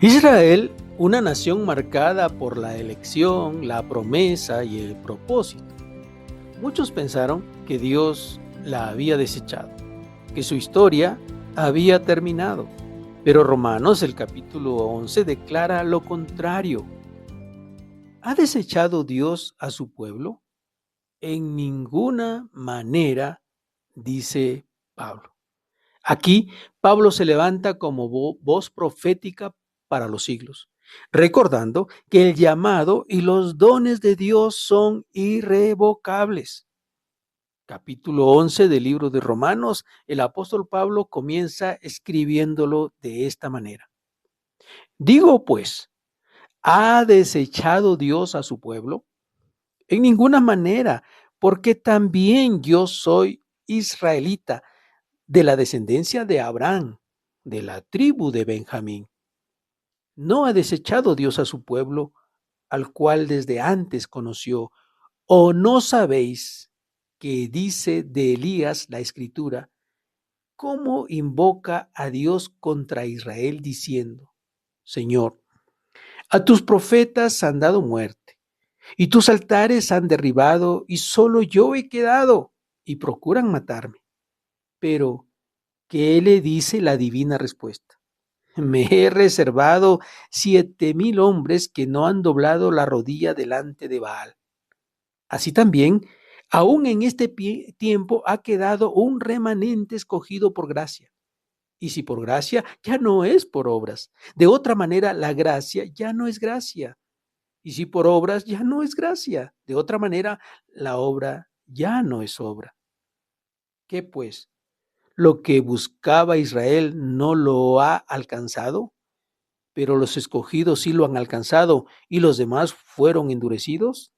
Israel, una nación marcada por la elección, la promesa y el propósito. Muchos pensaron que Dios la había desechado, que su historia había terminado. Pero Romanos, el capítulo 11, declara lo contrario. ¿Ha desechado Dios a su pueblo? En ninguna manera, dice Pablo. Aquí Pablo se levanta como voz profética para los siglos, recordando que el llamado y los dones de Dios son irrevocables. Capítulo 11 del libro de Romanos, el apóstol Pablo comienza escribiéndolo de esta manera. Digo pues, ¿ha desechado Dios a su pueblo? En ninguna manera, porque también yo soy israelita, de la descendencia de Abraham, de la tribu de Benjamín. ¿No ha desechado Dios a su pueblo, al cual desde antes conoció? ¿O no sabéis que dice de Elías la Escritura, cómo invoca a Dios contra Israel diciendo, Señor, a tus profetas han dado muerte, y tus altares han derribado, y solo yo he quedado, y procuran matarme? Pero, ¿qué le dice la divina respuesta? Me he reservado 7,000 hombres que no han doblado la rodilla delante de Baal. Así también, aún en este tiempo ha quedado un remanente escogido por gracia. Y si por gracia, ya no es por obras. De otra manera, la gracia ya no es gracia. Y si por obras, ya no es gracia. De otra manera, la obra ya no es obra. ¿Qué pues? ¿Lo que buscaba Israel no lo ha alcanzado? Pero los escogidos sí lo han alcanzado y los demás fueron endurecidos.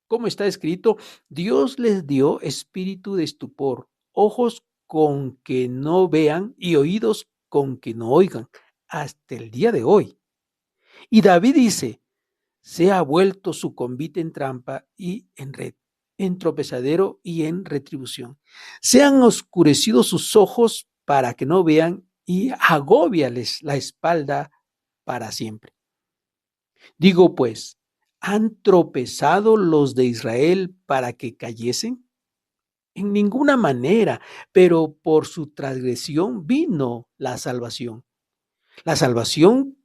Como está escrito, Dios les dio espíritu de estupor, ojos con que no vean y oídos con que no oigan, hasta el día de hoy. Y David dice, se ha vuelto su convite en trampa y en red, en tropezadero y en retribución. Se han oscurecido sus ojos para que no vean y agóbiales la espalda para siempre. Digo pues, ¿han tropezado los de Israel para que cayesen? En ninguna manera, pero por su transgresión vino la salvación. La salvación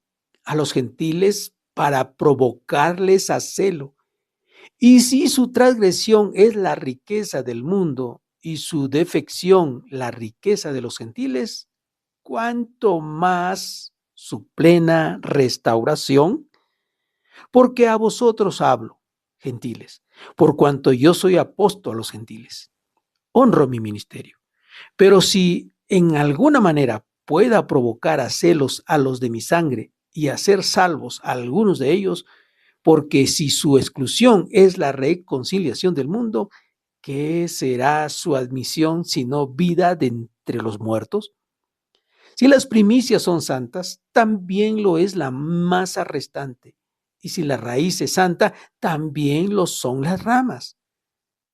a los gentiles para provocarles a celo. Y si su transgresión es la riqueza del mundo y su defección la riqueza de los gentiles, ¿cuánto más su plena restauración? Porque a vosotros hablo, gentiles, por cuanto yo soy apóstol a los gentiles. Honro mi ministerio. Pero si en alguna manera pueda provocar a celos a los de mi sangre y hacer salvos a algunos de ellos, porque si su exclusión es la reconciliación del mundo, ¿qué será su admisión sino vida de entre los muertos? Si las primicias son santas, también lo es la masa restante. Y si la raíz es santa, también lo son las ramas.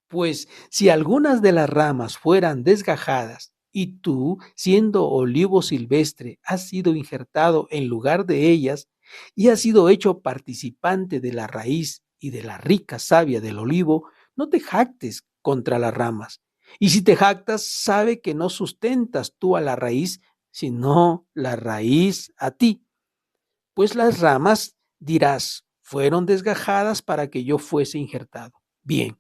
Pues si algunas de las ramas fueran desgajadas y tú, siendo olivo silvestre, has sido injertado en lugar de ellas y has sido hecho participante de la raíz y de la rica savia del olivo, no te jactes contra las ramas. Y si te jactas, sabe que no sustentas tú a la raíz, sino la raíz a ti. Pues las ramas, dirás, fueron desgajadas para que yo fuese injertado. Bien,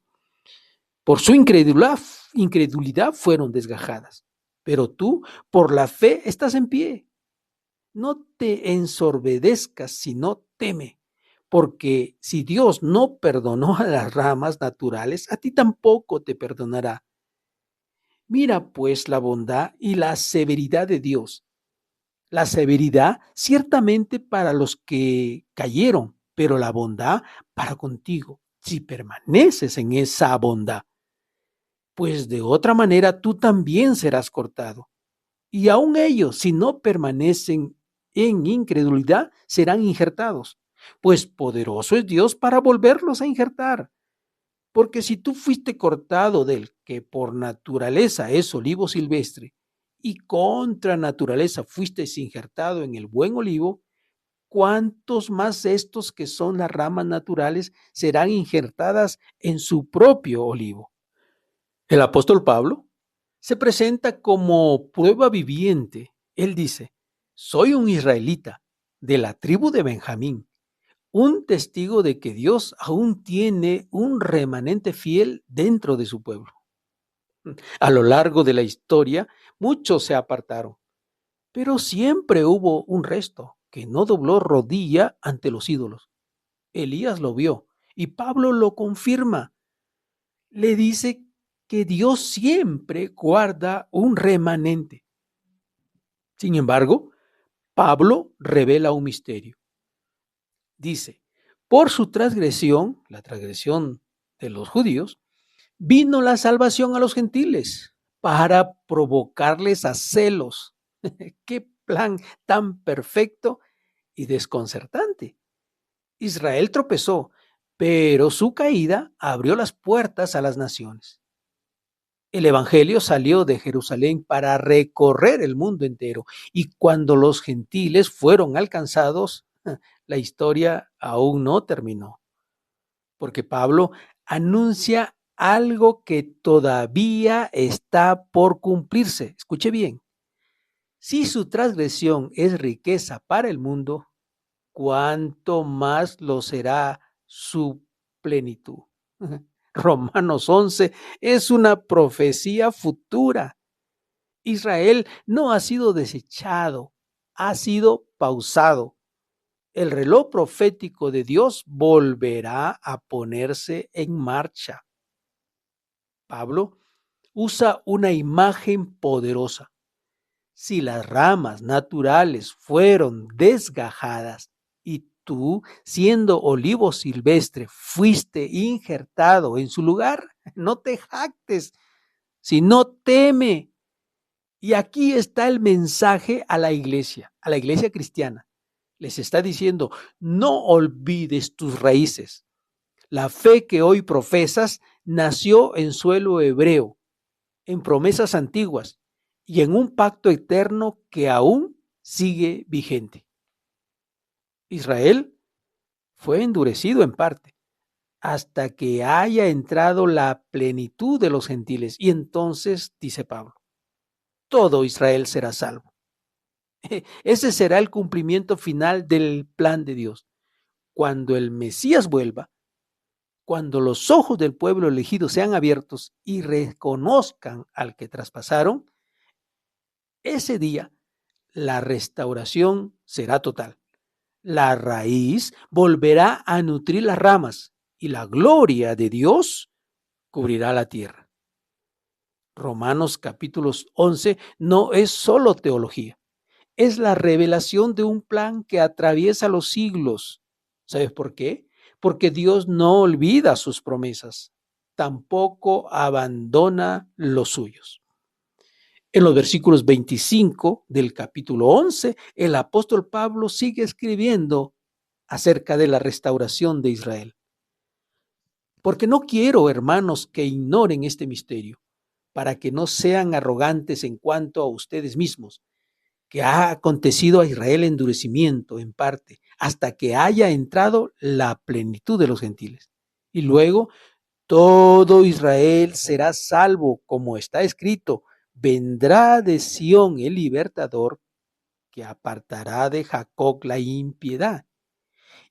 por su incredulidad fueron desgajadas, pero tú por la fe estás en pie. No te ensorbedezcas, sino teme, porque si Dios no perdonó a las ramas naturales, a ti tampoco te perdonará. Mira pues la bondad y la severidad de Dios. La severidad ciertamente para los que cayeron, pero la bondad para contigo, si permaneces en esa bondad. Pues de otra manera tú también serás cortado. Y aun ellos, si no permanecen en incredulidad, serán injertados. Pues poderoso es Dios para volverlos a injertar. Porque si tú fuiste cortado del que por naturaleza es olivo silvestre, y contra naturaleza fuiste injertado en el buen olivo, ¿cuántos más estos que son las ramas naturales serán injertadas en su propio olivo? El apóstol Pablo se presenta como prueba viviente. Él dice, soy un israelita de la tribu de Benjamín, un testigo de que Dios aún tiene un remanente fiel dentro de su pueblo. A lo largo de la historia, muchos se apartaron, pero siempre hubo un resto que no dobló rodilla ante los ídolos. Elías lo vio y Pablo lo confirma. Le dice que Dios siempre guarda un remanente. Sin embargo, Pablo revela un misterio. Dice, por su transgresión, la transgresión de los judíos, vino la salvación a los gentiles para provocarles a celos. Qué plan tan perfecto y desconcertante. Israel tropezó, pero su caída abrió las puertas a las naciones. El Evangelio salió de Jerusalén para recorrer el mundo entero y cuando los gentiles fueron alcanzados, la historia aún no terminó, porque Pablo anuncia algo que todavía está por cumplirse. Escuche bien, si su transgresión es riqueza para el mundo, ¿cuánto más lo será su plenitud? Romanos 11 es una profecía futura. Israel no ha sido desechado, ha sido pausado. El reloj profético de Dios volverá a ponerse en marcha. Pablo usa una imagen poderosa. Si las ramas naturales fueron desgajadas y tú, siendo olivo silvestre, fuiste injertado en su lugar, no te jactes, sino teme. Y aquí está el mensaje a la iglesia cristiana. Les está diciendo, no olvides tus raíces. La fe que hoy profesas nació en suelo hebreo, en promesas antiguas y en un pacto eterno que aún sigue vigente. Israel fue endurecido en parte hasta que haya entrado la plenitud de los gentiles. Y entonces, dice Pablo, todo Israel será salvo. Ese será el cumplimiento final del plan de Dios. Cuando el Mesías vuelva, cuando los ojos del pueblo elegido sean abiertos y reconozcan al que traspasaron, ese día la restauración será total. La raíz volverá a nutrir las ramas y la gloria de Dios cubrirá la tierra. Romanos capítulos 11 no es solo teología, es la revelación de un plan que atraviesa los siglos. ¿Sabes por qué? Porque Dios no olvida sus promesas, tampoco abandona los suyos. En los versículos 25 del capítulo 11, el apóstol Pablo sigue escribiendo acerca de la restauración de Israel. Porque no quiero, hermanos, que ignoren este misterio, para que no sean arrogantes en cuanto a ustedes mismos, que ha acontecido a Israel endurecimiento en parte, hasta que haya entrado la plenitud de los gentiles. Y luego todo Israel será salvo, como está escrito, vendrá de Sión el libertador, que apartará de Jacob la impiedad.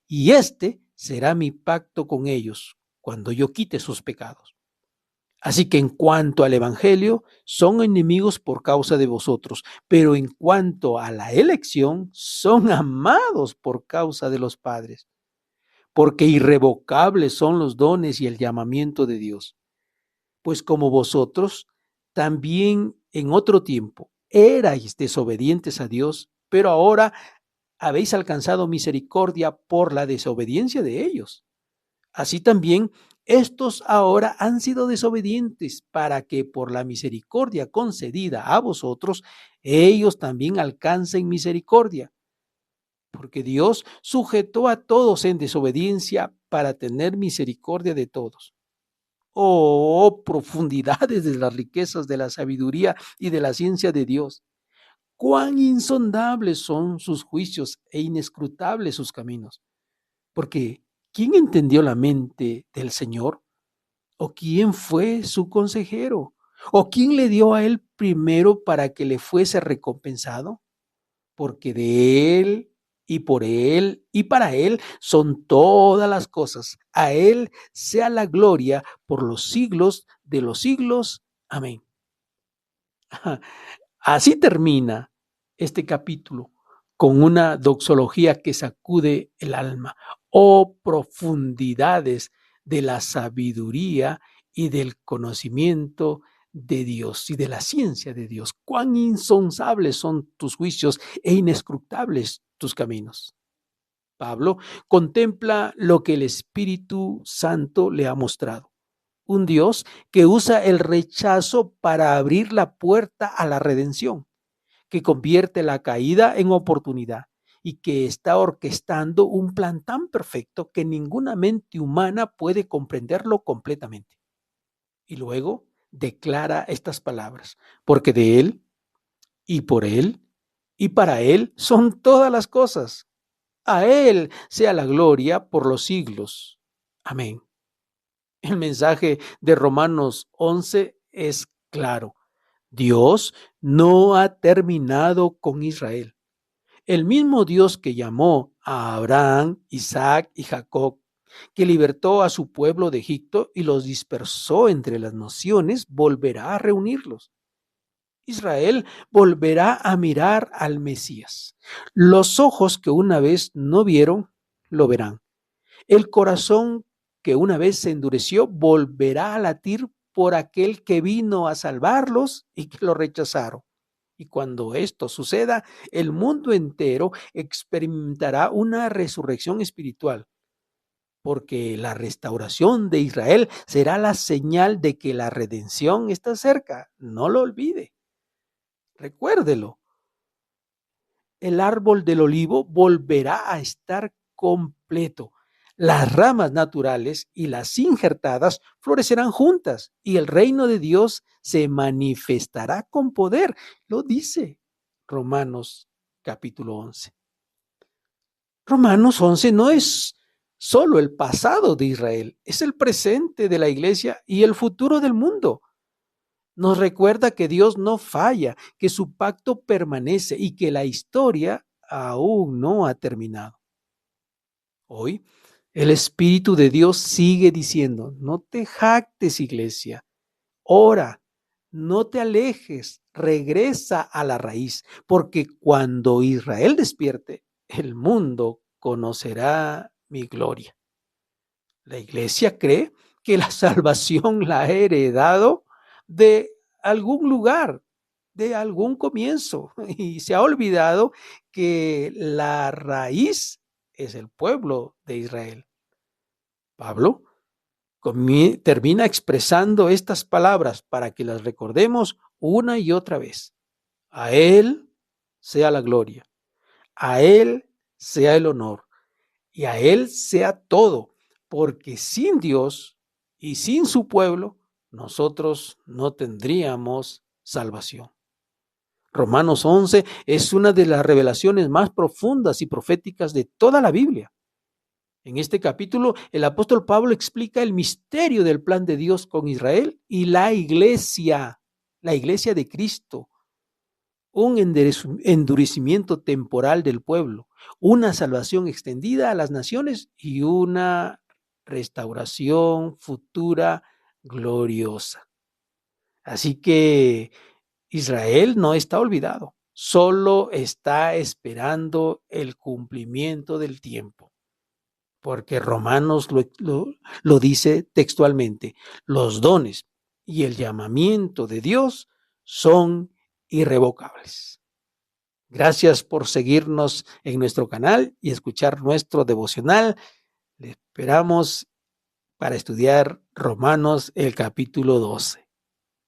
Y este será mi pacto con ellos, cuando yo quite sus pecados. Así que en cuanto al Evangelio, son enemigos por causa de vosotros, pero en cuanto a la elección, son amados por causa de los padres, porque irrevocables son los dones y el llamamiento de Dios. Pues como vosotros, también en otro tiempo erais desobedientes a Dios, pero ahora habéis alcanzado misericordia por la desobediencia de ellos. Así también estos ahora han sido desobedientes para que por la misericordia concedida a vosotros, ellos también alcancen misericordia. Porque Dios sujetó a todos en desobediencia para tener misericordia de todos. Oh, profundidades de las riquezas de la sabiduría y de la ciencia de Dios. cuán insondables son sus juicios e inescrutables sus caminos. Porque ¿quién entendió la mente del Señor? ¿O quién fue su consejero? ¿O quién le dio a él primero para que le fuese recompensado? Porque de él y por él y para él son todas las cosas. A él sea la gloria por los siglos de los siglos. Amén. Así termina este capítulo con una doxología que sacude el alma. Oh profundidades de la sabiduría y del conocimiento de Dios y de la ciencia de Dios. Cuán insondables son tus juicios e inescrutables tus caminos. Pablo contempla lo que el Espíritu Santo le ha mostrado. Un Dios que usa el rechazo para abrir la puerta a la redención, que convierte la caída en oportunidad y que está orquestando un plan tan perfecto que ninguna mente humana puede comprenderlo completamente. Y luego declara estas palabras: porque de Él y por Él y para Él son todas las cosas. A Él sea la gloria por los siglos. Amén. El mensaje de Romanos 11 es claro. Dios no ha terminado con Israel. El mismo Dios que llamó a Abraham, Isaac y Jacob, que libertó a su pueblo de Egipto y los dispersó entre las naciones, volverá a reunirlos. Israel volverá a mirar al Mesías. Los ojos que una vez no vieron, lo verán. El corazón que una vez se endureció volverá a latir por aquel que vino a salvarlos y que lo rechazaron. Y cuando esto suceda, el mundo entero experimentará una resurrección espiritual, porque la restauración de Israel será la señal de que la redención está cerca. No lo olvide. Recuérdelo. El árbol del olivo volverá a estar completo. Las ramas naturales y las injertadas florecerán juntas y el reino de Dios se manifestará con poder. Lo dice Romanos capítulo 11. Romanos 11 no es solo el pasado de Israel, es el presente de la iglesia y el futuro del mundo. Nos recuerda que Dios no falla, que su pacto permanece y que la historia aún no ha terminado. Hoy, el Espíritu de Dios sigue diciendo: no te jactes, iglesia, ora, no te alejes, regresa a la raíz, porque cuando Israel despierte, el mundo conocerá mi gloria. La iglesia cree que la salvación la ha heredado de algún lugar, de algún comienzo, y se ha olvidado que la raíz es el pueblo de Israel. Pablo termina expresando estas palabras para que las recordemos una y otra vez. A Él sea la gloria, a Él sea el honor y a Él sea todo, porque sin Dios y sin su pueblo, nosotros no tendríamos salvación. Romanos 11 es una de las revelaciones más profundas y proféticas de toda la Biblia. En este capítulo, el apóstol Pablo explica el misterio del plan de Dios con Israel y la iglesia de Cristo, un endurecimiento temporal del pueblo, una salvación extendida a las naciones y una restauración futura gloriosa. Así que Israel no está olvidado, solo está esperando el cumplimiento del tiempo. Porque Romanos lo dice textualmente: los dones y el llamamiento de Dios son irrevocables. Gracias por seguirnos en nuestro canal y escuchar nuestro devocional. Le esperamos para estudiar Romanos el capítulo 12.